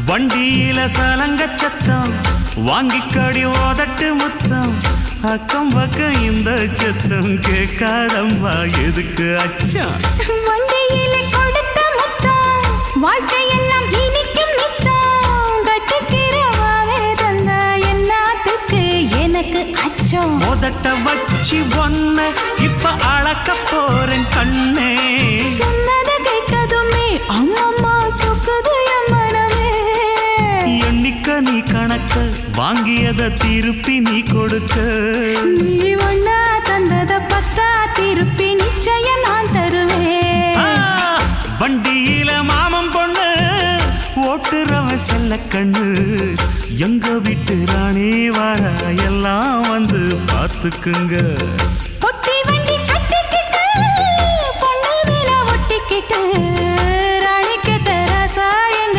வண்டியில சலங்க சத்தம் வாங்கிக்கடி ஓதட்டு முத்தம் அக்கம் பக்கம் இந்த சத்தம் கேட்காதம்மா எதுக்கு அச்சம் வண்டியில கொடுத்த முத்தம் வாழ்க்கையெல்லாம் இனிக்கும் நித்தம் கட்டுக்கிறவாவே தந்த எல்லாத்துக்கு எனக்கு அச்சம் ஓதட்ட வச்சு ஒன்ன இப்ப அளக்க போறேன் கண்ணே சொன்னத கேட்டதுமே அம்மம்மா சொக்குது என் மனமே எண்ணிக்க நீ கணக்க வாங்கியத திருப்பி நீ கொடுக்க நீ ஒன்னா தந்தத பத்தா திருப்பி நிச்சயம் நான் தருவேன் வண்டியில மாமன் பொண்ணு ஓட்டுறவன் செல்ல கண்ணு எங்க வீட்டு ராணி வார எல்லாம் வந்து பார்த்துக்குங்க